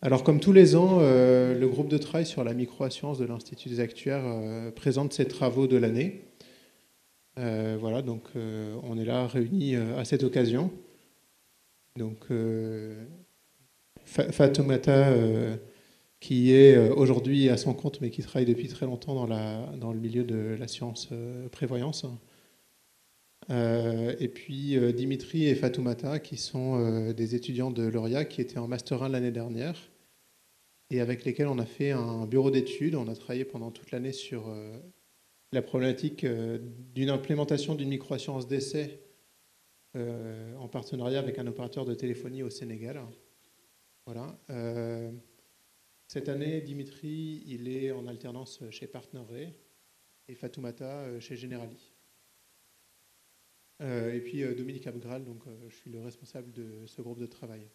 Alors, comme tous les ans, le groupe de travail sur la microassurance de l'Institut des actuaires présente ses travaux de l'année. Voilà, donc on est là réunis à cette occasion. Donc, Fatoumata, qui est aujourd'hui à son compte, mais qui travaille depuis très longtemps dans le milieu de l'assurance prévoyance. Et puis Dimitri et Fatoumata, qui sont des étudiants de l'ORIA, qui étaient en Master 1 l'année dernière, et avec lesquels on a fait un bureau d'études. On a travaillé pendant toute l'année sur la problématique d'une implémentation d'une microassurance d'essai en partenariat avec un opérateur de téléphonie au Sénégal. Voilà. Cette année, Dimitri, il est en alternance chez PartnerRe et Fatoumata chez Generali. Et puis Dominique Abgral, donc je suis le responsable de ce groupe de travail.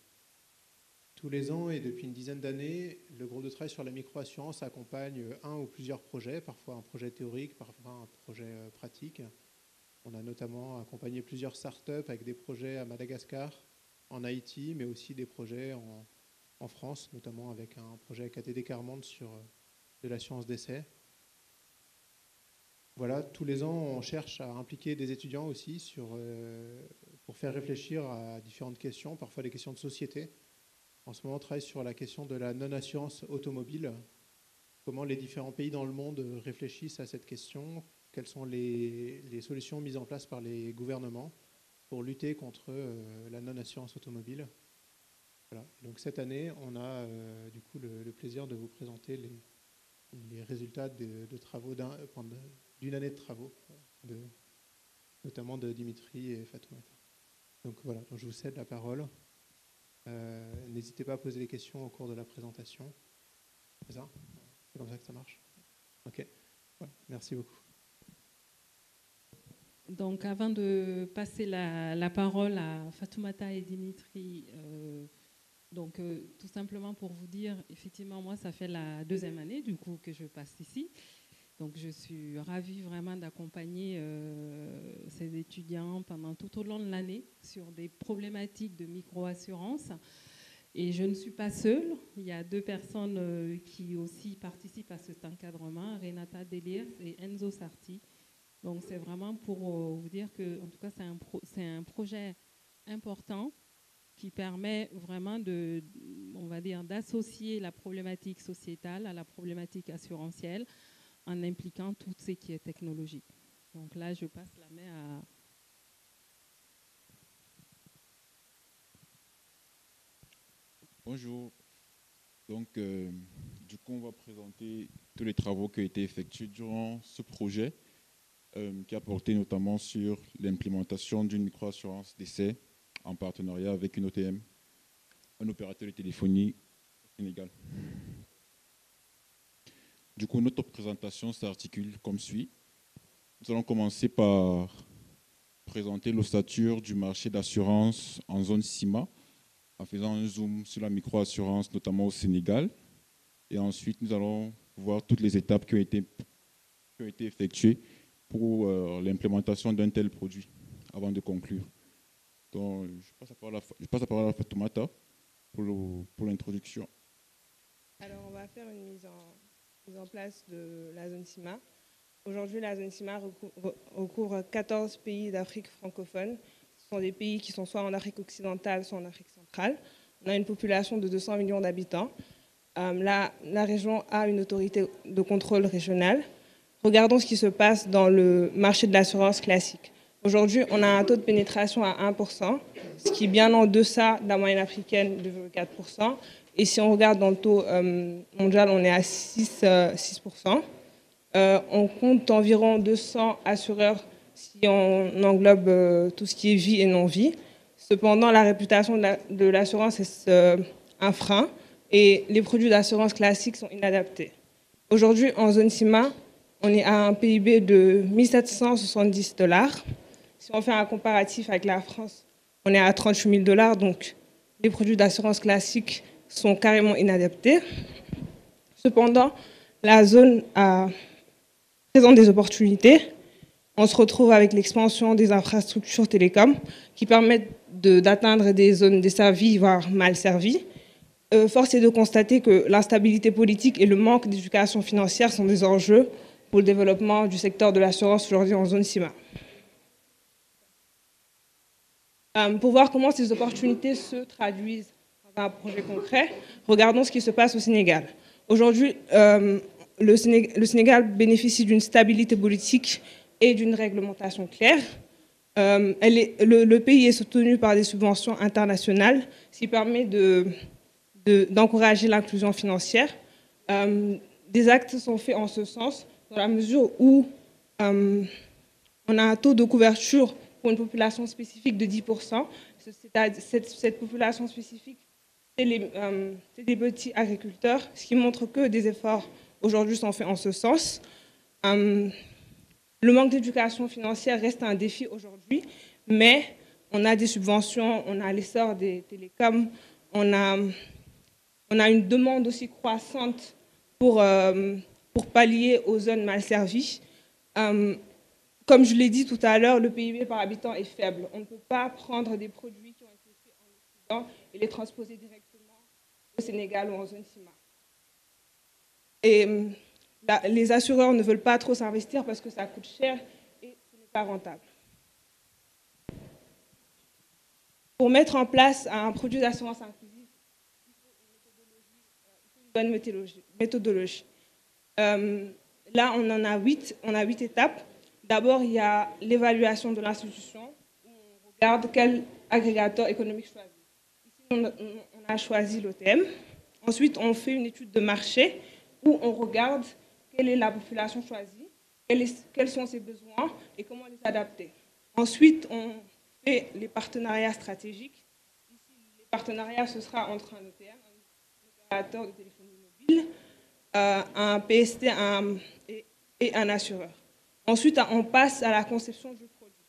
Tous les ans et depuis une dizaine d'années, le groupe de travail sur la microassurance accompagne un ou plusieurs projets, parfois un projet théorique, parfois un projet pratique. On a notamment accompagné plusieurs startups avec des projets à Madagascar, en Haïti, mais aussi des projets en France, notamment avec un projet KTD Carmonde sur de l'assurance d'essai. Voilà, tous les ans, on cherche à impliquer des étudiants aussi pour faire réfléchir à différentes questions, parfois des questions de société. En ce moment, on travaille sur la question de la non-assurance automobile. Comment les différents pays dans le monde réfléchissent à cette question? Quelles sont les solutions mises en place par les gouvernements pour lutter contre la non-assurance automobile? Voilà. Donc cette année, on a du coup le plaisir de vous présenter les résultats de travaux d'une année de travaux, notamment de Dimitri et Fatoumata. Donc voilà, donc je vous cède la parole. N'hésitez pas à poser des questions au cours de la présentation. C'est ça? C'est comme ça que ça marche? Ok. Voilà. Merci beaucoup. Donc avant de passer la parole à Fatoumata et Dimitri, tout simplement pour vous dire, effectivement, moi, ça fait la deuxième année du coup que je passe ici. Donc, je suis ravie vraiment d'accompagner ces étudiants pendant tout au long de l'année sur des problématiques de micro-assurance. Et je ne suis pas seule. Il y a deux personnes qui aussi participent à cet encadrement, Renata Deliers et Enzo Sarti. Donc, c'est vraiment pour vous dire que, en tout cas, c'est un projet important qui permet vraiment d'associer la problématique sociétale à la problématique assurantielle, en impliquant tout ce qui est technologique. Donc là, je passe la main à... Bonjour. Donc, du coup, on va présenter tous les travaux qui ont été effectués durant ce projet, qui a porté notamment sur l'implémentation d'une microassurance d'essai en partenariat avec une OTM, un opérateur de téléphonie au Sénégal. Du coup, notre présentation s'articule comme suit. Nous allons commencer par présenter l'ossature du marché d'assurance en zone CIMA, en faisant un zoom sur la microassurance, notamment au Sénégal. Et ensuite, nous allons voir toutes les étapes qui ont été effectuées pour l'implémentation d'un tel produit, avant de conclure. Donc, je passe la parole à Fatoumata pour l'introduction. Alors, on va faire une mise en place de la zone CIMA. Aujourd'hui, la zone CIMA recouvre 14 pays d'Afrique francophone. Ce sont des pays qui sont soit en Afrique occidentale, soit en Afrique centrale. On a une population de 200 millions d'habitants. La région a une autorité de contrôle régionale. Regardons ce qui se passe dans le marché de l'assurance classique. Aujourd'hui, on a un taux de pénétration à 1%, ce qui est bien en deçà de la moyenne africaine de 4%. Et si on regarde dans le taux mondial, on est à 6%. On compte environ 200 assureurs si on englobe tout ce qui est vie et non-vie. Cependant, la réputation de l'assurance est un frein et les produits d'assurance classiques sont inadaptés. Aujourd'hui, en zone CIMA, on est à un PIB de 1 770 $. Si on fait un comparatif avec la France, on est à 38 000 $. Donc, les produits d'assurance classiques sont carrément inadaptés. Cependant, la zone présente des opportunités. On se retrouve avec l'expansion des infrastructures télécom qui permettent d'atteindre des zones desservies, voire mal servies. force est de constater que l'instabilité politique et le manque d'éducation financière sont des enjeux pour le développement du secteur de l'assurance aujourd'hui en zone CIMA. Pour voir comment ces opportunités se traduisent dans un projet concret, regardons ce qui se passe au Sénégal. Aujourd'hui, le Sénégal bénéficie d'une stabilité politique et d'une réglementation claire. Le pays est soutenu par des subventions internationales, ce qui permet d'encourager l'inclusion financière. Des actes sont faits en ce sens, dans la mesure où on a un taux de couverture pour une population spécifique de 10%. Cette population spécifique, c'est des petits agriculteurs, ce qui montre que des efforts aujourd'hui sont faits en ce sens. Le manque d'éducation financière reste un défi aujourd'hui, mais on a des subventions, on a l'essor des télécoms, on a une demande aussi croissante pour pallier aux zones mal servies. Comme je l'ai dit tout à l'heure, le PIB par habitant est faible. On ne peut pas prendre des produits qui ont été faits en Occident et les transposer directement au Sénégal ou en zone CIMA. Et les assureurs ne veulent pas trop s'investir parce que ça coûte cher et ce n'est pas rentable. Pour mettre en place un produit d'assurance inclusive, il faut une bonne méthodologie. Là, on en a 8, on a 8 étapes. D'abord, il y a l'évaluation de l'institution, où on regarde quel agrégateur économique choisir. Ici, on a choisi l'OTM. Ensuite, on fait une étude de marché où on regarde quelle est la population choisie, quels sont ses besoins et comment les adapter. Ensuite, on fait les partenariats stratégiques. Ici, les partenariats, ce sera entre un OTM, un opérateur de téléphonie mobile, un PST et un assureur. Ensuite, on passe à la conception du produit.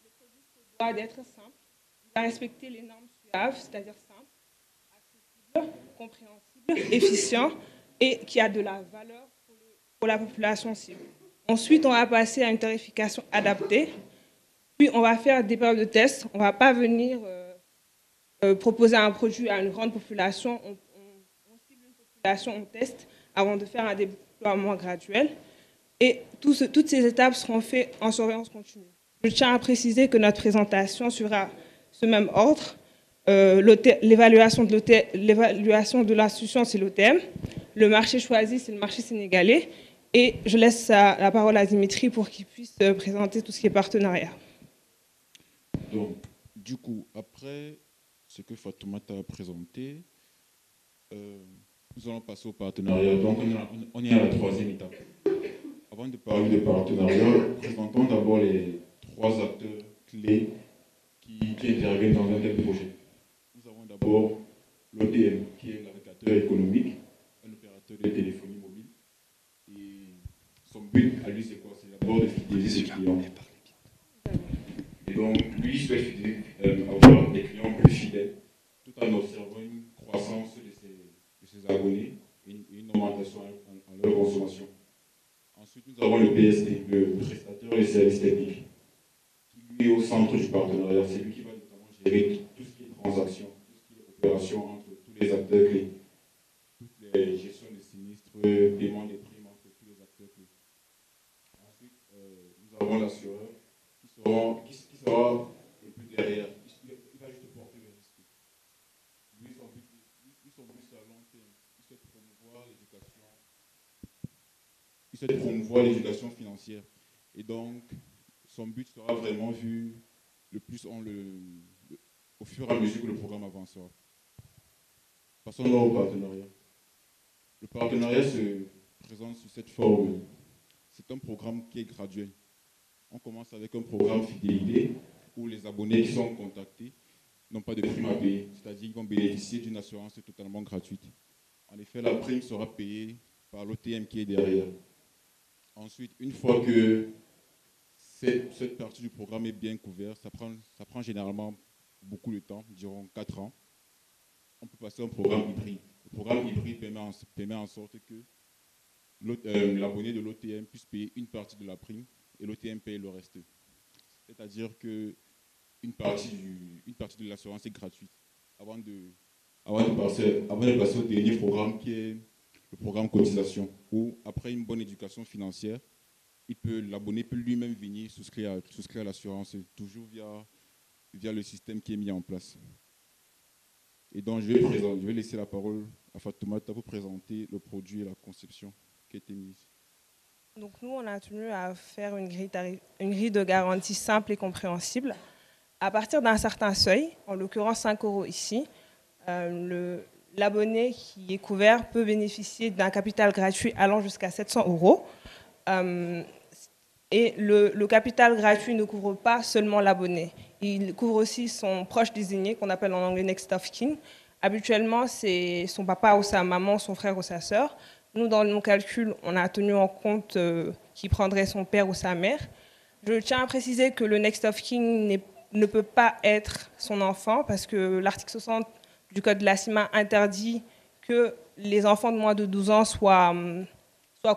Le produit se doit d'être simple, il doit respecter les normes SUAV, c'est-à-dire simple, accessible, compréhensible, efficient et qui a de la valeur pour la population cible. Ensuite, on va passer à une tarification adaptée. Puis, on va faire des périodes de tests. On ne va pas venir proposer un produit à une grande population. On cible une population, on teste avant de faire un déploiement graduel. Et toutes ces étapes seront faites en surveillance continue. Je tiens à préciser que notre présentation sera ce même ordre. L'évaluation de l'institution, c'est l'OTM. Le marché choisi, c'est le marché sénégalais. Et je laisse la parole à Dimitri pour qu'il puisse présenter tout ce qui est partenariat. Donc, du coup, après ce que Fatoumata a présenté, nous allons passer au partenariat. Donc, on est à la troisième étape. Avant de parler de partenariat, présentons d'abord les 3 acteurs clés qui interviennent dans un tel projet. Nous avons d'abord l'OTM, qui est l'agrégateur économique, un opérateur de téléphonie mobile. Et son but à lui, c'est quoi? C'est d'abord de fidéliser ses clients. Et donc, lui souhaite avoir des clients plus fidèles, tout en observant une croissance de ses abonnés et une augmentation en leur consommation. Ensuite, nous avons le PST, le prestataire de services techniques, qui lui est au centre du partenariat. C'est lui qui va notamment gérer tout ce qui est transactions, tout ce qui est opération entre tous les acteurs clés, toutes les gestions des sinistres, paiement des primes entre tous les acteurs clés. Ensuite, nous avons l'assureur qui sera un peu derrière. Il va juste porter le risque. Lui, son but, c'est à long terme. Il souhaite promouvoir l'éducation financière. Et donc, son but sera vraiment vu le plus au fur et à mesure que le programme avancera. Passons là au partenariat. Le partenariat se présente sous cette forme. C'est un programme qui est graduel. On commence avec un programme fidélité où les abonnés qui sont contactés n'ont pas de prime à payer, c'est-à-dire qu'ils vont bénéficier d'une assurance totalement gratuite. En effet, la prime sera payée par l'OTM qui est derrière. Ensuite, une fois que cette partie du programme est bien couverte, ça prend généralement beaucoup de temps, environ 4 ans. On peut passer à un programme hybride. Le programme hybride permet en sorte que l'abonné de l'OTM puisse payer une partie de la prime et l'OTM paye le reste. C'est-à-dire qu'une partie de l'assurance est gratuite avant de avant de passer au dernier programme qui est le programme cotisation, où après une bonne éducation financière, l'abonné peut lui-même venir souscrire à l'assurance, toujours via le système qui est mis en place. Et donc, je vais laisser la parole à Fatoumata pour présenter le produit et la conception qui a été mise. Donc nous, on a tenu à faire une grille de garantie simple et compréhensible. À partir d'un certain seuil, en l'occurrence 5 € ici, l'abonné qui est couvert peut bénéficier d'un capital gratuit allant jusqu'à 700 €. Et le capital gratuit ne couvre pas seulement l'abonné. Il couvre aussi son proche désigné, qu'on appelle en anglais next of kin. Habituellement, c'est son papa ou sa maman, son frère ou sa sœur. Nous, dans nos calculs, on a tenu en compte qui prendrait son père ou sa mère. Je tiens à préciser que le next of kin ne peut pas être son enfant parce que l'article 60 du Code de la CIMA interdit que les enfants de moins de 12 ans soient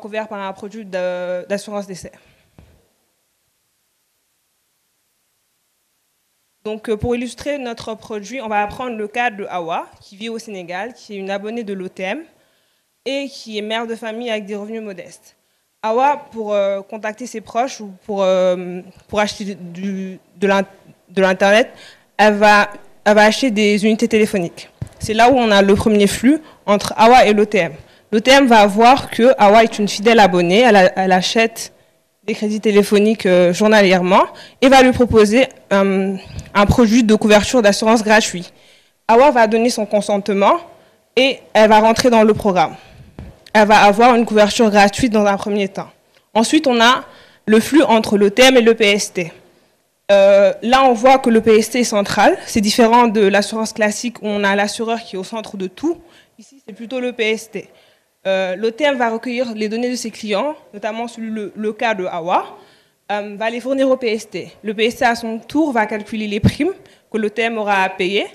couverts par un produit d'assurance décès. Donc, pour illustrer notre produit, on va prendre le cas de Awa, qui vit au Sénégal, qui est une abonnée de l'OTM et qui est mère de famille avec des revenus modestes. Awa, pour contacter ses proches ou pour acheter de l'Internet, elle va acheter des unités téléphoniques. C'est là où on a le premier flux entre Awa et l'OTM. L'OTM va voir que Awa est une fidèle abonnée, elle achète des crédits téléphoniques journalièrement et va lui proposer un produit de couverture d'assurance gratuit. Awa va donner son consentement et elle va rentrer dans le programme. Elle va avoir une couverture gratuite dans un premier temps. Ensuite, on a le flux entre l'OTM et le PST. Là, on voit que le PST est central. C'est différent de l'assurance classique où on a l'assureur qui est au centre de tout. Ici, c'est plutôt le PST. L'OTM va recueillir les données de ses clients, notamment sur le cas de Awa, va les fournir au PST. Le PST, à son tour, va calculer les primes que l'OTM aura à payer.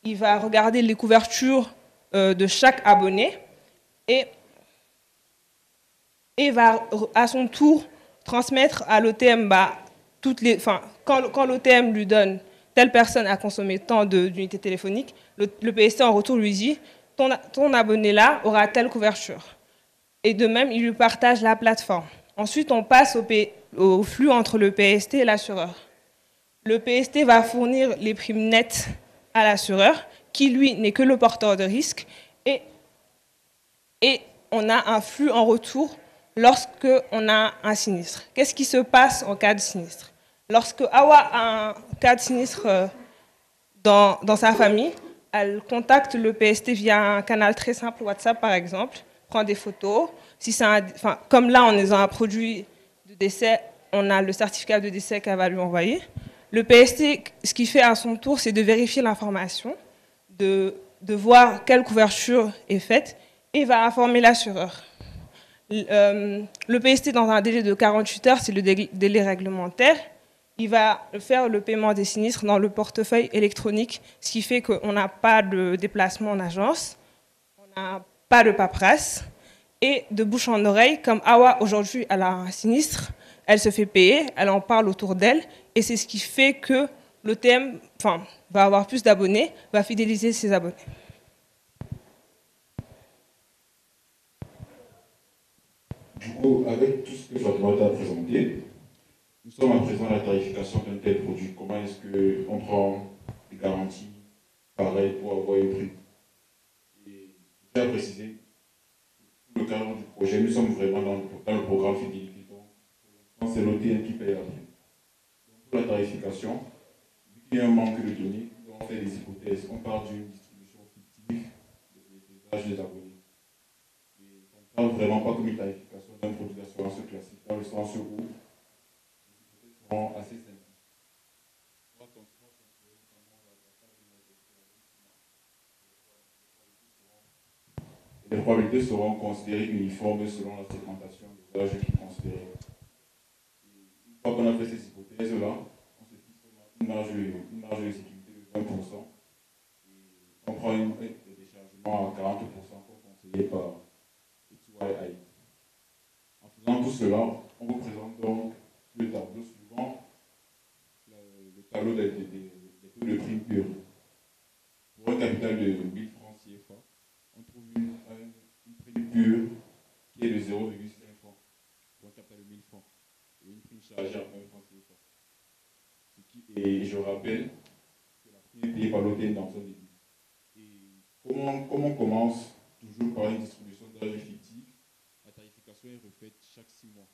Il va regarder les couvertures de chaque abonné et va, à son tour, transmettre à l'OTM quand l'OTM lui donne telle personne a consommé tant d'unités téléphoniques, le PST en retour lui dit ton abonné-là aura telle couverture. Et de même, il lui partage la plateforme. Ensuite, on passe au flux entre le PST et l'assureur. Le PST va fournir les primes nettes à l'assureur, qui, lui, n'est que le porteur de risque. Et on a un flux en retour lorsque on a un sinistre. Qu'est-ce qui se passe en cas de sinistre? Lorsque Awa a un cas de sinistre dans sa famille, elle contacte le PST via un canal très simple, WhatsApp par exemple, prend des photos. Comme là, on est dans un produit de décès, on a le certificat de décès qu'elle va lui envoyer. Le PST, ce qu'il fait à son tour, c'est de vérifier l'information, de voir quelle couverture est faite et va informer l'assureur. Le PST, dans un délai de 48 heures, c'est le délai réglementaire. Il va faire le paiement des sinistres dans le portefeuille électronique, ce qui fait qu'on n'a pas de déplacement en agence, on n'a pas de paperasse. Et de bouche en oreille, comme Awa, aujourd'hui, elle a un sinistre, elle se fait payer, elle en parle autour d'elle, et c'est ce qui fait que l'OTM va avoir plus d'abonnés, va fidéliser ses abonnés. Du coup, avec tout ce que Fatoumata a présenté, nous sommes à présent à la tarification d'un tel produit. Comment est-ce qu'on prend des garanties pareilles pour avoir un prix? Et je tiens à préciser, pour le cadre du projet, nous sommes vraiment dans le programme fidélité. Donc, pour l'instant, c'est l'OTM qui paye la prime. Donc, pour la tarification, vu qu'il y a un manque de données, nous allons faire des hypothèses. On part d'une distribution fictive des âges des abonnés. Et ça ne parle vraiment pas comme une tarification d'un produit d'assurance classique, dans le sens où assez simple. Les probabilités seront considérées uniformes selon la segmentation des âges qui sont considérés. Une fois qu'on a fait ces hypothèses-là, on se fixe une marge de sécurité de 20%. Et on prend des déchargements à 40% comme conseillé par XYI. En faisant tout cela, on vous présente donc le tableau suivant, le tableau des taux de prime pure. Pour un capital de 1000 francs chargé en même francs CFA. Et je rappelle que la prime est payée par l'OTN dans son début. Et comme on commence toujours par une distribution d'âge fictif, la tarification est refaite chaque 6 mois.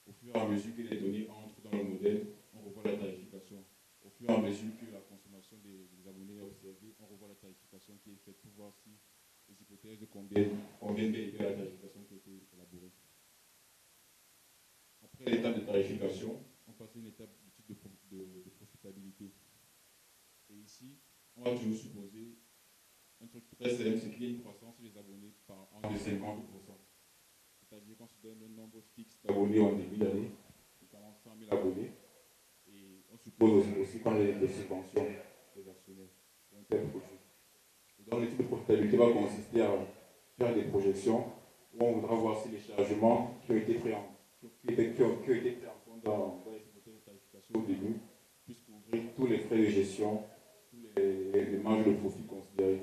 Au fur et à mesure que les données entrent dans le modèle, on revoit la tarification. Au fur et à mesure que la consommation des abonnés est observée, on revoit la tarification qui est faite pour voir si les hypothèses conviennent bien à la tarification qui a été élaborée. Après l'étape de tarification, on passe à une étape d'étude de profitabilité. Et ici, on va toujours supposer un truc très simple, c'est qu'il y a une croissance des abonnés par an de 50%. C'est-à-dire qu'on se donne un nombre fixe d'abonnés en début d'année, notamment 100 000 abonnés. Et on suppose aussi qu'on a des subventions des actionnaires pour un tel projet. Et donc l'étude de profitabilité va consister à faire des projections où on voudra voir si les chargements qui ont été pris en compte dans les hypothèses de tarification au début puissent couvrir tous les frais de gestion, tous les marges de profit considérées.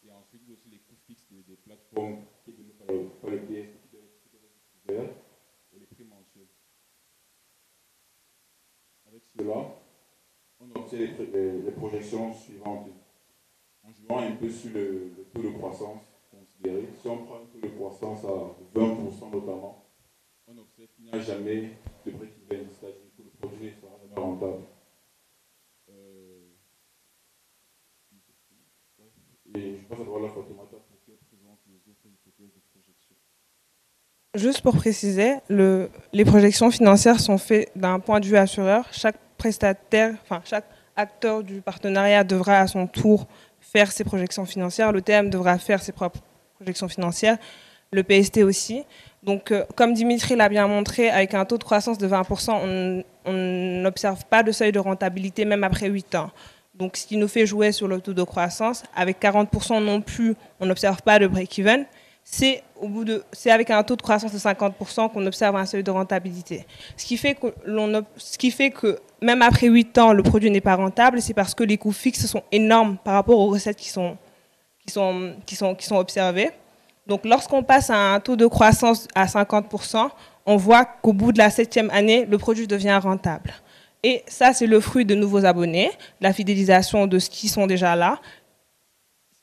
Et ensuite aussi les coûts fixes des plateformes qui sont données par le PSI qui doivent être couverts et les prix mensuels. Avec cela, on obtient les projections suivantes en jouant un peu sur le taux de croissance considéré. Si on prend un taux de croissance à 20% notamment, on observe qu'il n'y a jamais de break-even, c'est-à-dire que le produit ne sera jamais rentable. Et je passe à droit la Fatoumata pour qu'elle présente les autres hypothèses de projection. Juste pour préciser, les projections financières sont faites d'un point de vue assureur. Chaque prestataire, enfin chaque acteur du partenariat devra à son tour faire ses projections financières. L'OTM devra faire ses propres projections financières, le PST aussi. Donc, comme Dimitri l'a bien montré, avec un taux de croissance de 20%, on n'observe pas de seuil de rentabilité même après 8 ans. Donc, ce qui nous fait jouer sur le taux de croissance, avec 40% non plus, on n'observe pas de break-even. C'est avec un taux de croissance de 50% qu'on observe un seuil de rentabilité. Ce qui fait que même après 8 ans, le produit n'est pas rentable, c'est parce que les coûts fixes sont énormes par rapport aux recettes qui sont observées. Donc, lorsqu'on passe à un taux de croissance à 50%, on voit qu'au bout de la 7e année, le produit devient rentable. Et ça, c'est le fruit de nouveaux abonnés, la fidélisation de ceux qui sont déjà là,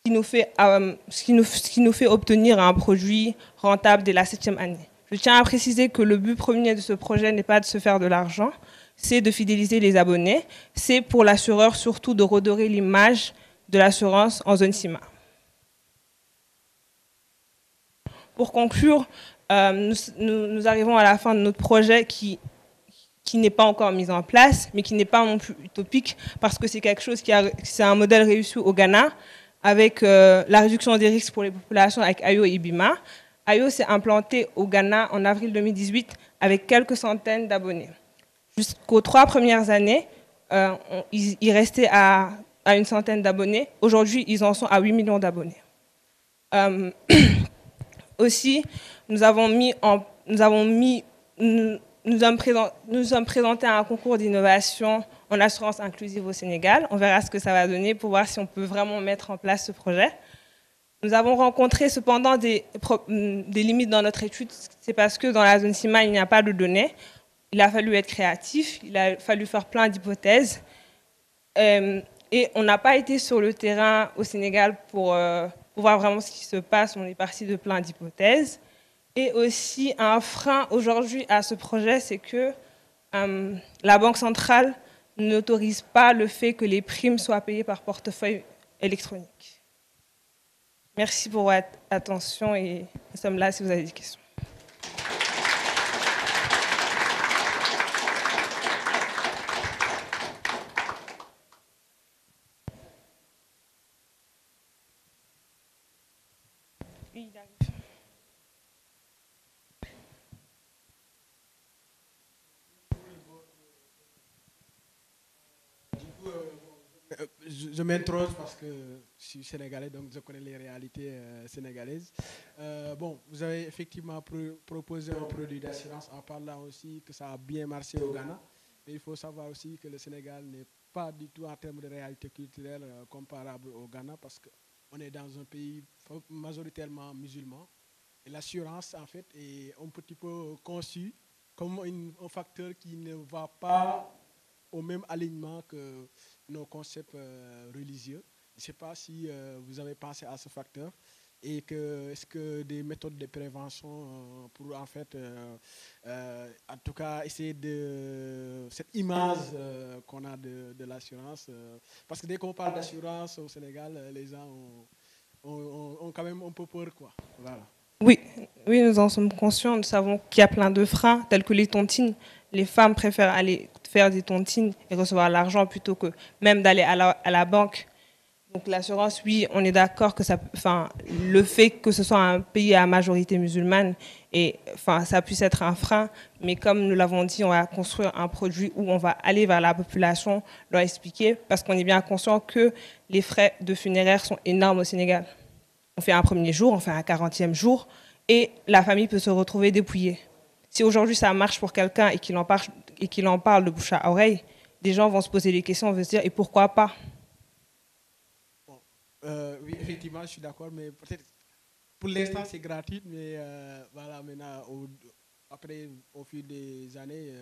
ce qui nous fait obtenir un produit rentable dès la 7e année. Je tiens à préciser que le but premier de ce projet n'est pas de se faire de l'argent, c'est de fidéliser les abonnés. C'est pour l'assureur surtout de redorer l'image de l'assurance en zone CIMA. Pour conclure, nous arrivons à la fin de notre projet qui n'est pas encore mis en place, mais qui n'est pas non plus utopique, parce que c'est quelque chose c'est un modèle réussi au Ghana, avec la réduction des risques pour les populations avec AYO et BIMA. AYO s'est implanté au Ghana en avril 2018 avec quelques centaines d'abonnés. Jusqu'aux 3 premières années, ils restaient à une centaine d'abonnés. Aujourd'hui, ils en sont à 8 millions d'abonnés. Aussi, nous sommes présentés à un concours d'innovation en assurance inclusive au Sénégal. On verra ce que ça va donner pour voir si on peut vraiment mettre en place ce projet. Nous avons rencontré cependant des limites dans notre étude. C'est parce que dans la zone CIMA, il n'y a pas de données. Il a fallu être créatif, il a fallu faire plein d'hypothèses. Et on n'a pas été sur le terrain au Sénégal pour voir vraiment ce qui se passe. On est parti de plein d'hypothèses. Et aussi, un frein aujourd'hui à ce projet, c'est que la Banque centrale n'autorise pas le fait que les primes soient payées par portefeuille électronique. Merci pour votre attention et nous sommes là si vous avez des questions. Je m'introduis parce que je suis sénégalais, donc je connais les réalités sénégalaises. Bon, vous avez effectivement proposé un produit d'assurance en parlant aussi que ça a bien marché au Ghana. Mais il faut savoir aussi que le Sénégal n'est pas du tout en termes de réalité culturelle comparable au Ghana parce qu'on est dans un pays majoritairement musulman. Et l'assurance, en fait, est un petit peu conçue comme un facteur qui ne va pas au même alignement que nos concepts religieux. Je ne sais pas si vous avez pensé à ce facteur et que est-ce que des méthodes de prévention pour en fait, en tout cas, essayer de cette image qu'on a de l'assurance, parce que dès qu'on parle d'assurance au Sénégal, les gens ont quand même un peu peur, quoi. Voilà. Oui, oui, nous en sommes conscients. Nous savons qu'il y a plein de freins, tels que les tontines. Les femmes préfèrent aller faire des tontines et recevoir l'argent plutôt que même d'aller à la banque. Donc l'assurance, oui, on est d'accord que ça, enfin, le fait que ce soit un pays à majorité musulmane, et enfin, ça puisse être un frein. Mais comme nous l'avons dit, on va construire un produit où on va aller vers la population, leur expliquer, parce qu'on est bien conscient que les frais de funéraires sont énormes au Sénégal. On fait un premier jour, on fait un 40e jour, et la famille peut se retrouver dépouillée. Si aujourd'hui ça marche pour quelqu'un et qu'il en parle de bouche à oreille, des gens vont se poser des questions, vont se dire, et pourquoi pas? Bon, oui, effectivement, je suis d'accord, mais peut-être pour l'instant c'est gratuit, mais voilà, maintenant, après, au fil des années,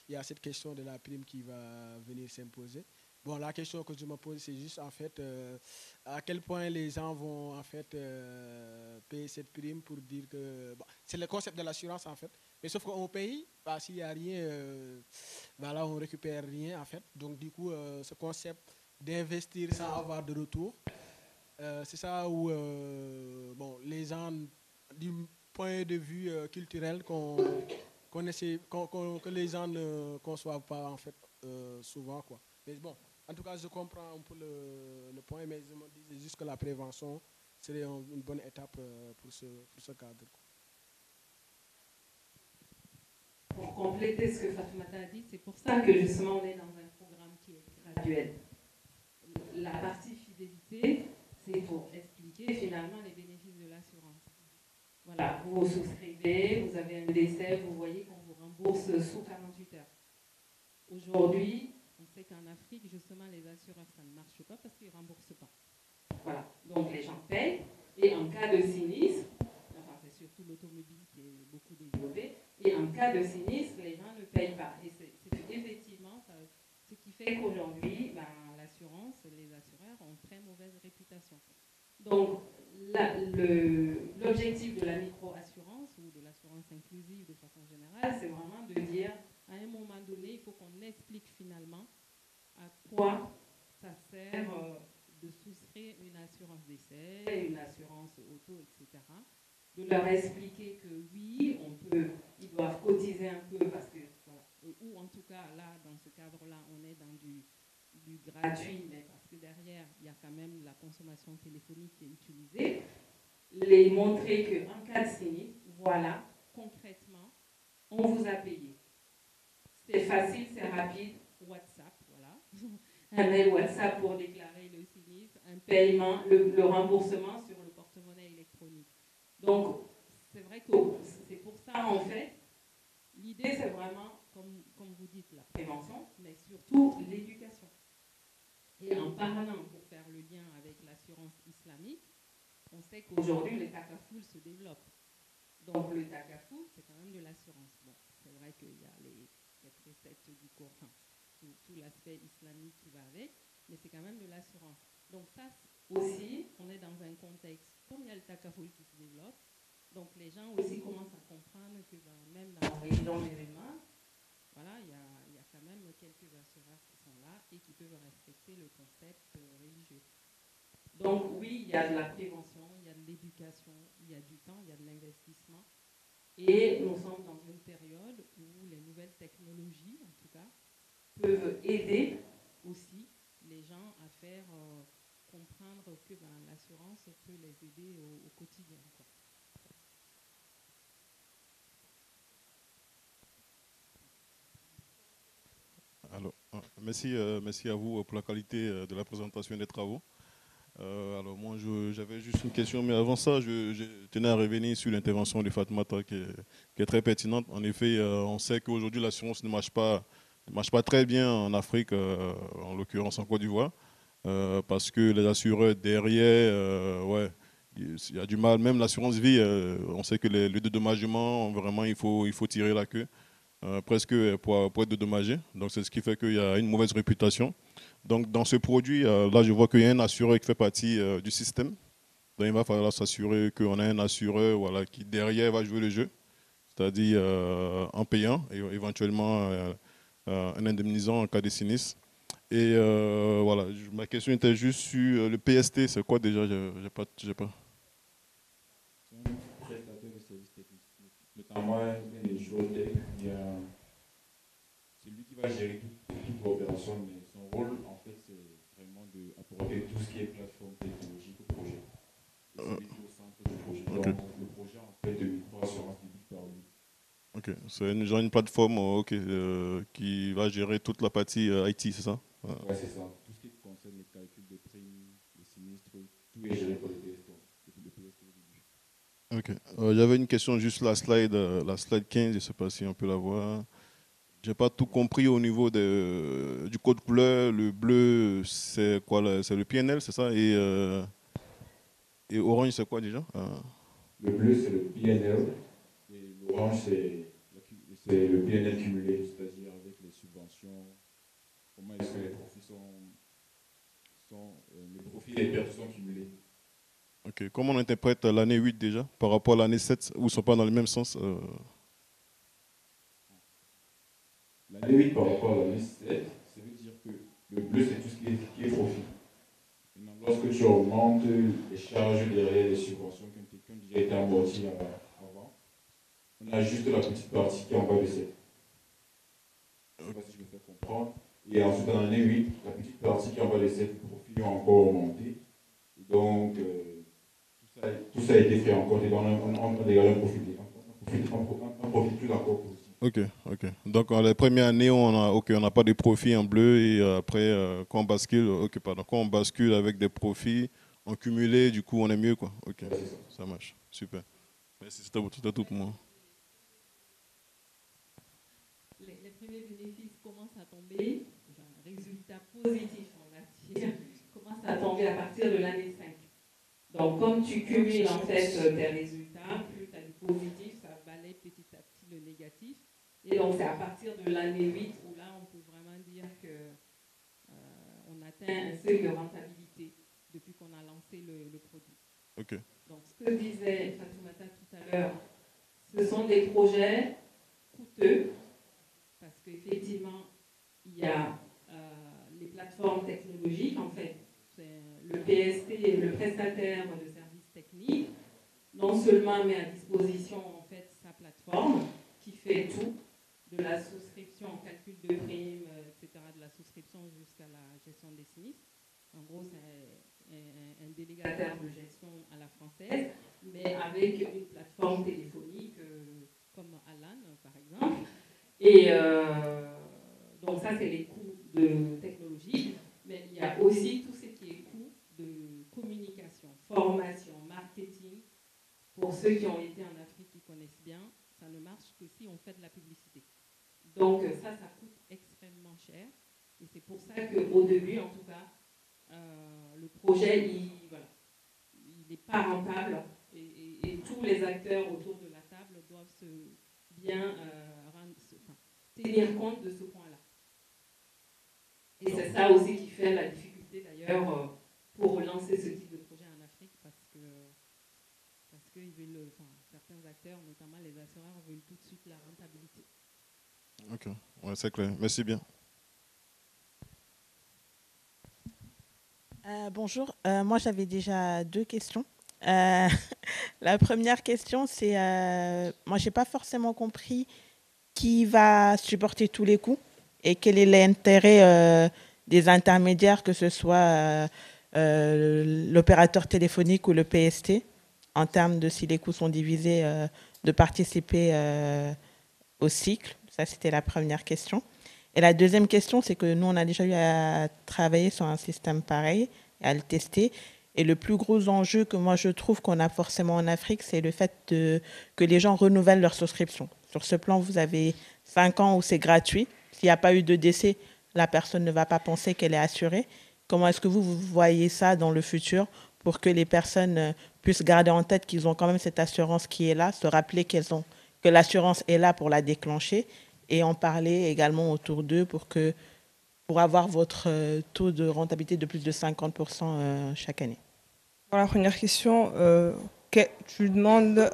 il y a cette question de la prime qui va venir s'imposer. Bon, la question que je me pose, c'est juste en fait à quel point les gens vont en fait payer cette prime pour dire que bon, c'est le concept de l'assurance en fait. Mais sauf qu'on paye, bah, s'il n'y a rien, voilà, on récupère rien en fait. Donc du coup, ce concept d'investir sans avoir de retour, c'est ça où bon, les gens du point de vue culturel que les gens ne conçoivent pas en fait souvent quoi. Mais bon, en tout cas, je comprends un peu le point, mais je me disais juste que la prévention serait une bonne étape pour ce cadre. Pour compléter ce que Fatoumata a dit, c'est pour ça que justement on est dans un programme qui est graduel. La partie fidélité, c'est pour expliquer finalement les bénéfices de l'assurance. Voilà, vous souscrivez, vous avez un décès, vous voyez qu'on vous rembourse sous 48 heures. Aujourd'hui, on sait qu'en Afrique, justement, les assureurs, ça ne marche pas parce qu'ils ne remboursent pas. Voilà, donc les gens payent et en cas de sinistre, enfin c'est surtout l'automobile qui est beaucoup développée, et en cas de sinistre, les gens ne payent pas. Et c'est effectivement ça, ce qui fait qu'aujourd'hui, ben, l'assurance, les assureurs ont une très mauvaise réputation. Donc, l'objectif de la micro-assurance ou de l'assurance inclusive de façon générale, c'est vraiment de dire, à un moment donné, il faut qu'on explique finalement à quoi ça sert de souscrire une assurance décès, une assurance auto, etc. De leur expliquer que oui, ils doivent cotiser un peu parce que, voilà, ou en tout cas là, dans ce cadre-là, on est dans du gratuit, mais parce que derrière, il y a quand même la consommation téléphonique qui est utilisée. Les montrer qu'en cas de sinistre, voilà, concrètement, on vous a payé. C'est facile, c'est rapide, WhatsApp, voilà. Un mail WhatsApp pour déclarer le sinistre, un paiement, le remboursement sur le porte-monnaie électronique. Donc, c'est vrai que c'est pour ça, en fait, l'idée, c'est vraiment, comme vous dites, la prévention, mais surtout l'éducation. Et en parlant, pour faire le lien avec l'assurance islamique, on sait qu'aujourd'hui, le takaful se développe. Donc, le takaful, c'est quand même de l'assurance. Bon, c'est vrai qu'il y a les préceptes du Coran, tout l'aspect islamique qui va avec, mais c'est quand même de l'assurance. Donc ça aussi, on est dans un contexte, comme il y a le takaful qui se développe, donc les gens aussi commencent à comprendre que même dans la religion musulmane, voilà, il y a quand même quelques assureurs qui sont là et qui peuvent respecter le concept religieux. Donc oui, il y a de la prévention, il y a de l'éducation, il y a du temps, il y a de l'investissement. Et nous sommes dans une période où les nouvelles technologies, en tout cas, peuvent aider aussi les gens à faire comprendre que l'assurance peut les aider au quotidien, quoi. Alors, merci à vous pour la qualité de la présentation des travaux. Alors moi, j'avais juste une question, mais avant ça, je tenais à revenir sur l'intervention de Fatoumata qui est très pertinente. En effet, on sait qu'aujourd'hui, l'assurance ne marche pas très bien en Afrique, en l'occurrence en Côte d'Ivoire, parce que les assureurs derrière, ouais, il y a du mal. Même l'assurance vie, on sait que le dédommagement, vraiment, il faut tirer la queue. presque pour être dédommagé. Donc c'est ce qui fait qu'il y a une mauvaise réputation. Donc dans ce produit, là je vois qu'il y a un assureur qui fait partie du système. Donc il va falloir s'assurer qu'on a un assureur voilà, qui derrière va jouer le jeu, c'est-à-dire en payant et éventuellement en indemnisant en cas de sinistre. Et voilà, ma question était juste sur le PST, c'est quoi déjà? J'ai pas. C'est un prestataire de services techniques, notamment les choses tech. C'est lui qui va gérer toute l'opération, mais son rôle, en fait, c'est vraiment d'apporter tout ce qui est plateforme technologique au projet. Et c'est lui qui est au centre du projet. Okay. Donc, le projet, en fait, de micro-assurance publique par lui. Ok, c'est une plateforme qui va gérer toute la partie IT, c'est ça? Ouais, c'est ça. Tout ce qui concerne les calculs de primes, les sinistres, tout est géré par le PST. Depuis le PST au début. Ok. J'avais une question juste la slide 15, je ne sais pas si on peut la voir. J'ai pas tout compris au niveau du code couleur. Le bleu, c'est quoi là? C'est le PNL, c'est ça? Et orange, c'est quoi déjà? Le bleu, c'est le PNL. Et l'orange, c'est le PNL cumulé, c'est-à-dire avec les subventions. Comment est-ce que les profits les profits et les pertes sont cumulés? Ok. Comment on interprète l'année 8 déjà par rapport à l'année 7 ou ne sont pas dans le même sens? L'année 8 par rapport à l'année 7, ça veut dire que le bleu, c'est tout ce qui est profit. Maintenant, lorsque tu augmentes les charges derrière les subventions qui ont déjà été amorties avant, on a juste la petite partie qui est en bas de 7. Je ne sais pas si je me fais comprendre. Et ensuite, dans l'année 8, la petite partie qui est en bas de 7, les profits ont encore augmenté. Et donc, tout ça a été fait encore. Et donc, on dégage un profit plus encore positif. Ok. Donc, en la première année, on n'a pas de profit en bleu et après, quand on bascule avec des profits en cumulé, du coup, on est mieux, quoi. Ok, Ouais, ça marche. Super. Merci, c'était tout pour moi. Les premiers bénéfices commencent à tomber, enfin, résultats positifs, on va dire, commencent à tomber à partir de l'année 5. Donc, comme tu cumules en fait tes résultats, plus tu as du positif, ça balaye petit à petit le négatif. Et donc, c'est à partir de l'année 8 où là, on peut vraiment dire qu'on atteint un seuil de rentabilité depuis qu'on a lancé le produit. Ok. Donc, ce que disait Fatoumata tout à l'heure, ce sont des projets coûteux parce qu'effectivement, il y a les plateformes technologiques, en fait. Le PST, le prestataire de services techniques, non seulement met à disposition en fait sa plateforme qui fait tout, de la souscription, calcul de primes, etc., de la souscription jusqu'à la gestion des sinistres. En gros, c'est un délégataire de gestion à la française, mais avec une plateforme téléphonique comme Alan, par exemple. Et donc ça, c'est les coûts de technologie, mais il y a aussi tout ce qui est coût de communication, formation, marketing. Pour ceux qui ont été en Afrique, qui connaissent bien, ça ne marche que si on fait de la publicité. Donc ça coûte extrêmement cher. Et c'est pour ça qu'au début, en tout cas, le projet, il n'est pas rentable. Et tous les acteurs autour de la table doivent tenir compte de ce point-là. Et c'est ça aussi qui fait la difficulté d'ailleurs pour lancer ce type de projet en Afrique parce que certains acteurs, notamment les assureurs, veulent tout de suite la rentabilité. Ok, ouais, c'est clair. Merci bien. Bonjour, moi j'avais déjà 2 questions. La première question, c'est, moi j'ai pas forcément compris qui va supporter tous les coûts et quel est l'intérêt des intermédiaires, que ce soit l'opérateur téléphonique ou le PST, en termes de si les coûts sont divisés, de participer au cycle. Ça, c'était la première question. Et la deuxième question, c'est que nous, on a déjà eu à travailler sur un système pareil et à le tester. Et le plus gros enjeu que moi, je trouve qu'on a forcément en Afrique, c'est le fait que les gens renouvellent leur souscription. Sur ce plan, vous avez 5 ans où c'est gratuit. S'il n'y a pas eu de décès, la personne ne va pas penser qu'elle est assurée. Comment est-ce que vous voyez ça dans le futur pour que les personnes puissent garder en tête qu'ils ont quand même cette assurance qui est là, se rappeler que l'assurance est là pour la déclencher et en parler également autour d'eux pour avoir votre taux de rentabilité de plus de 50% chaque année. Pour la première question, tu demandes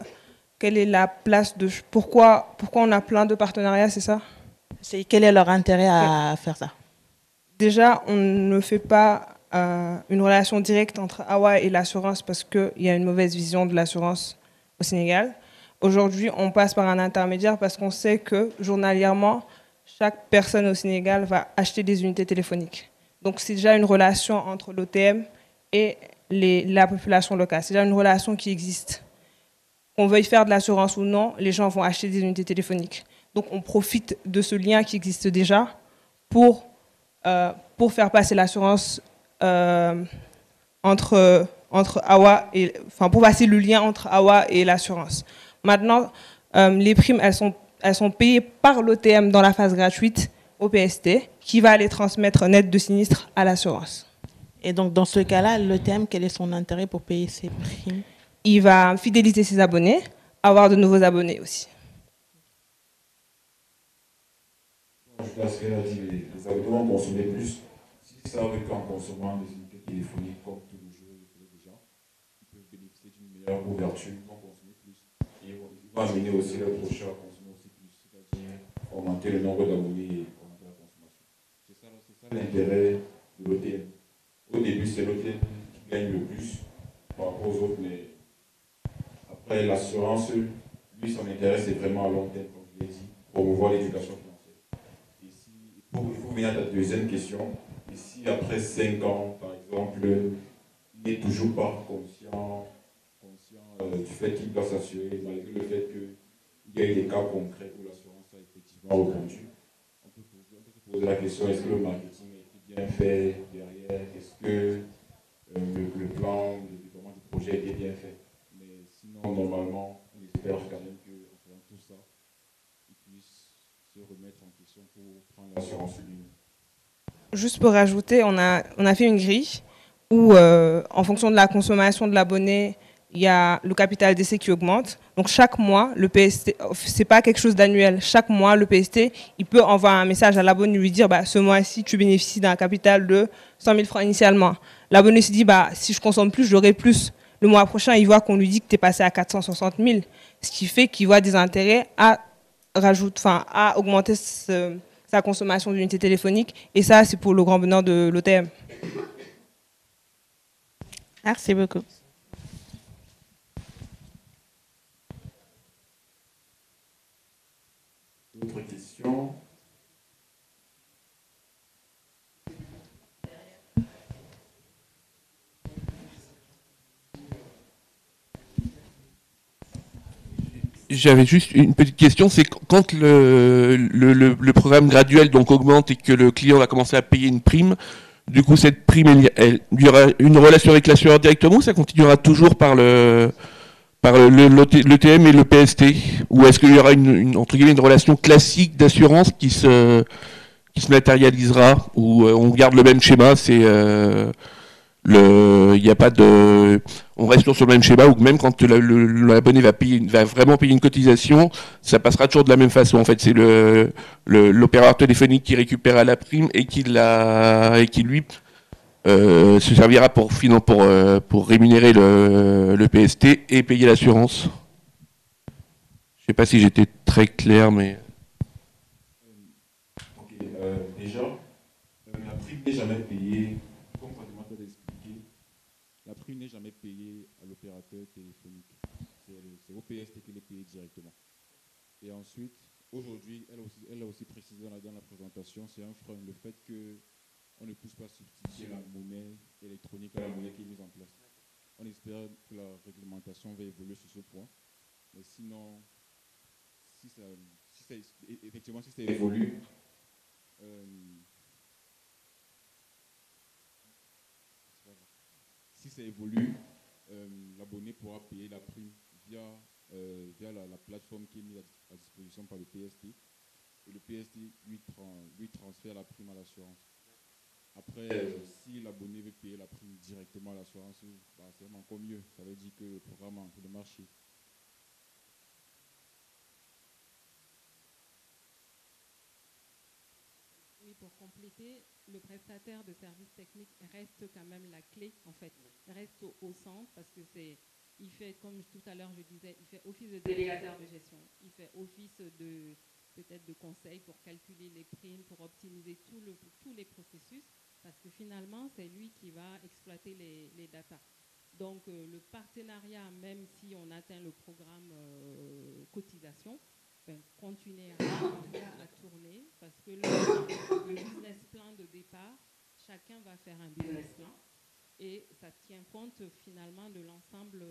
quelle est la place de... Pourquoi on a plein de partenariats, c'est ça? C'est quel est leur intérêt à faire ça? Déjà, on ne fait pas une relation directe entre AWA et l'assurance parce qu'il y a une mauvaise vision de l'assurance au Sénégal. Aujourd'hui, on passe par un intermédiaire parce qu'on sait que journalièrement, chaque personne au Sénégal va acheter des unités téléphoniques. Donc, c'est déjà une relation entre l'OTM et la population locale. C'est déjà une relation qui existe. Qu'on veuille faire de l'assurance ou non, les gens vont acheter des unités téléphoniques. Donc, on profite de ce lien qui existe déjà pour faire passer l'assurance entre AWA et, enfin, pour passer le lien entre AWA et l'assurance. Maintenant, les primes, elles sont payées par l'OTM dans la phase gratuite au PST, qui va les transmettre net de sinistre à l'assurance. Et donc, dans ce cas-là, l'OTM, quel est son intérêt pour payer ses primes? Il va fidéliser ses abonnés, avoir de nouveaux abonnés aussi. Je pense qu'elle a dit les abonnements vont consommer plus. S'ils savent qu'en consommant des unités téléphoniques, comme tous les jours, ils faisaient déjà, ils peuvent bénéficier d'une meilleure couverture, ils vont consommer plus. Et ils vont amener aussi leurs prochains à consommer aussi plus, c'est-à-dire augmenter le nombre d'abonnés et augmenter la consommation. C'est ça l'intérêt de l'OTM. Au début, c'est l'OTM qui gagne le plus par rapport aux autres, mais après, l'assurance, lui, son intérêt, c'est vraiment à long terme, comme je l'ai dit, promouvoir l'éducation financière. Il faut venir à la deuxième question. Et si après 5 ans, par exemple, il n'est toujours pas conscient du fait qu'il doit s'assurer, malgré le fait qu'il y a eu des cas concrets où l'assurance a effectivement répondu, on peut se poser la question, est-ce que le marketing a été bien fait derrière? Est-ce que le plan, le déploiement du projet a été bien fait? Mais sinon, normalement, on espère quand même qu'en faisant tout ça, ils puissent se remettre en question pour prendre l'assurance sur lui. Juste pour rajouter, on a fait une grille où, en fonction de la consommation de l'abonné, il y a le capital d'essai qui augmente. Donc chaque mois, le PST, c'est pas quelque chose d'annuel. Chaque mois, le PST, il peut envoyer un message à l'abonné, lui dire, ce mois-ci, tu bénéficies d'un capital de 100 000 francs initialement. L'abonné se dit, si je consomme plus, j'aurai plus. Le mois prochain, il voit qu'on lui dit que tu es passé à 460 000, ce qui fait qu'il voit des intérêts à augmenter sa consommation d'unités téléphoniques. Et ça, c'est pour le grand bonheur de l'OTM. Merci beaucoup. D'autres questions? J'avais juste une petite question, c'est quand le programme graduel donc augmente et que le client va commencer à payer une prime, du coup cette prime, il y aura une relation avec l'assureur directement ou ça continuera toujours par l'ETM et le PST? Ou est-ce qu'il y aura entre guillemets, une relation classique d'assurance qui se matérialisera, ou on garde le même schéma, il n'y a pas de, on reste toujours sur le même schéma, ou même quand l'abonné va vraiment payer une cotisation, ça passera toujours de la même façon. En fait, c'est l'opérateur téléphonique qui récupérera la prime et qui lui se servira pour rémunérer le PST et payer l'assurance. Je ne sais pas si j'étais très clair, mais... Déjà, la prime n'est jamais payée, comme Fatima t'a expliqué, la prime n'est jamais payée à l'opérateur téléphonique. C'est au PST qui est payé directement. Et ensuite, aujourd'hui, elle a aussi précisé dans la présentation, c'est un frein, le fait qu'on ne puisse pas substituer la monnaie électronique à la monnaie qui est mise en place. On espère que la réglementation va évoluer sur ce point. Mais sinon, si ça évolue, l'abonné pourra payer la prime via la plateforme qui est mise à disposition par le PST. Et le PST lui transfère la prime à l'assurance. Après, si l'abonné veut payer la prime directement à l'assurance, c'est encore mieux. Ça veut dire que le programme a un peu de marché. pour compléter, le prestataire de services techniques reste quand même la clé, en fait. Il reste au centre parce que il fait, comme tout à l'heure je disais, il fait office de délégataire de gestion. Il fait office peut-être de conseil pour calculer les primes, pour optimiser tous les processus, parce que finalement, c'est lui qui va exploiter les datas. Donc, le partenariat, même si on atteint le programme cotisation, continuera à tourner, parce que le business plan de départ, chacun va faire un business plan, et ça tient compte finalement de l'ensemble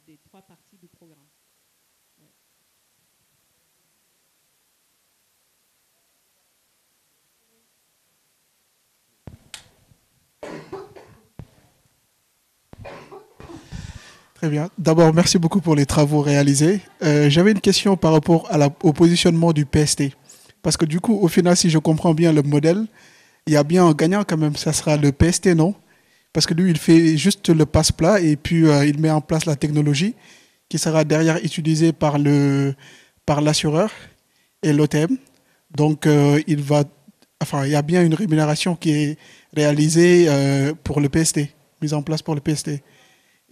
des 3 parties du programme. Ouais. Très bien. D'abord, merci beaucoup pour les travaux réalisés. J'avais une question par rapport au positionnement du PST. Parce que du coup, au final, si je comprends bien le modèle, il y a bien un gagnant quand même, ça sera le PST, non? Parce que lui, il fait juste le passe-plat et puis il met en place la technologie qui sera derrière utilisée par l'assureur et l'OTM. Donc, il y a bien une rémunération qui est réalisée pour le PST, mise en place pour le PST.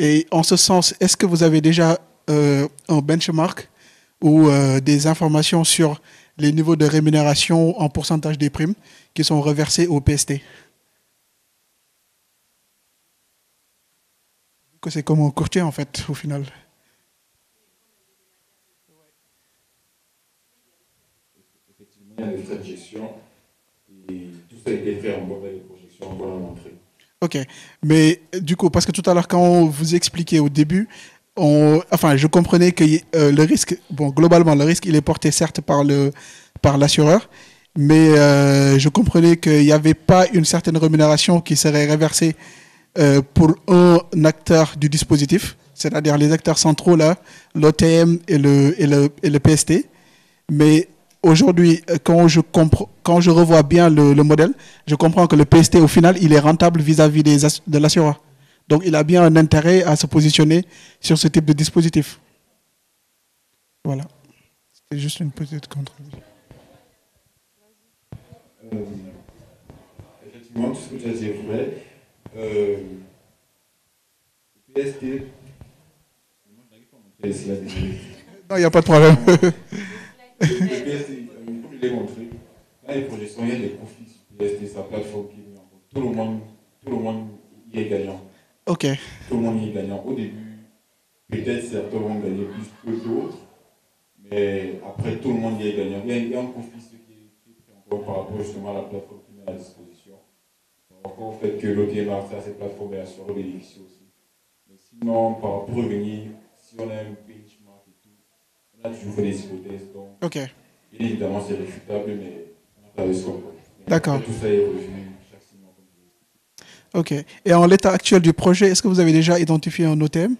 Et en ce sens, est-ce que vous avez déjà un benchmark ou des informations sur les niveaux de rémunération en pourcentage des primes qui sont reversées au PST? Que c'est comme un courtier en fait, au final. Effectivement, il y a des frais de gestion et tout ça a été fait en bord de projection, on va la montrer. Ok, mais du coup, parce que tout à l'heure, quand on vous expliquait au début, je comprenais que le risque, globalement, le risque, il est porté certes par l'assureur, mais je comprenais qu'il n'y avait pas une certaine rémunération qui serait reversée pour un acteur du dispositif, c'est-à-dire les acteurs centraux, là, l'OTM et le PST. Mais aujourd'hui, quand je revois bien le modèle, je comprends que le PST, au final, il est rentable vis-à-vis de l'assureur. Donc, il a bien un intérêt à se positionner sur ce type de dispositif. Voilà. C'était juste une petite contribution. Effectivement, tout ce que tu as dit est vrai. PST. Non, il n'y a pas de problème. Le PST, comme je l'ai montré, là, les projections, il y a des profits sur PST, sa plateforme qui est mise en compte. Tout le monde y est gagnant. Ok. Tout le monde y est gagnant. Au début, peut-être certains vont gagner plus que d'autres, mais après, tout le monde y est gagnant. Il y a un profit qui est pris en compte par rapport justement à la plateforme qui met à disposition. Par rapport au fait que l'OTM a accès à cette plateforme et assure le bénéfice aussi. Mais sinon, pour revenir, si on a un benchmark et tout, on a toujours fait des hypothèses. Donc, ok. bien évidemment, c'est réfutable, mais on n'a pas de score. D'accord. Tout ça est revu chaque 6 mois, comme je l'ai expliqué. Ok. Et en l'état actuel du projet, est-ce que vous avez déjà identifié un OTM?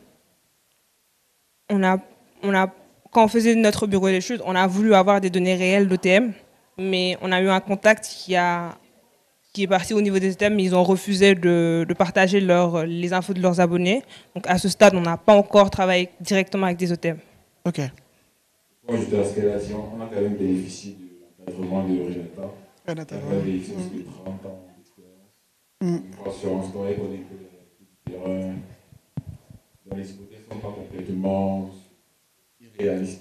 Quand on faisait notre bureau d'études, on a voulu avoir des données réelles d'OTM, mais on a eu un contact qui est parti au niveau des OTM, mais ils ont refusé de partager les infos de leurs abonnés. Donc à ce stade, on n'a pas encore travaillé directement avec des OTM. Ok. Pour ajouter à ce qu'elle a dit, on a quand même bénéficié de l'encadrement de Renata. On a bénéficié de 30 ans d'expérience. Une assurance, on connaît que les terrains dans les hypothèses ne sont pas complètement irréalistes.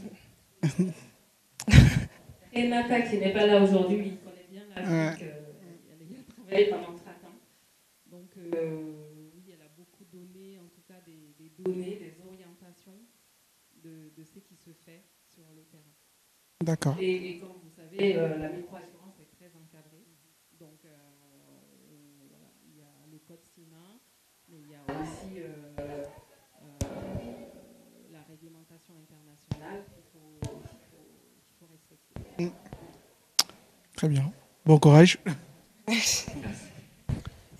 Renata, qui n'est pas là aujourd'hui, il connaît bien l'Afrique. Elle a travaillé pendant 30 ans. Donc, oui, elle a beaucoup donné, en tout cas, des données, des orientations de ce qui se fait sur le terrain. D'accord. Et comme vous savez, la microassurance est très encadrée. Donc, voilà, il y a le code CIMA, mais il y a aussi la réglementation internationale qu'il faut respecter. Très bien. Bon courage.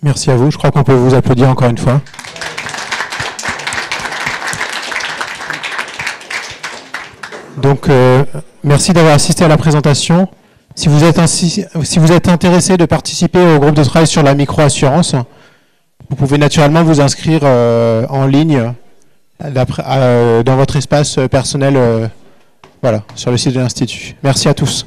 Merci à vous. Je crois qu'on peut vous applaudir encore une fois. Donc, merci d'avoir assisté à la présentation. Si vous êtes intéressé de participer au groupe de travail sur la microassurance, vous pouvez naturellement vous inscrire en ligne dans votre espace personnel, voilà, sur le site de l'Institut. Merci à tous.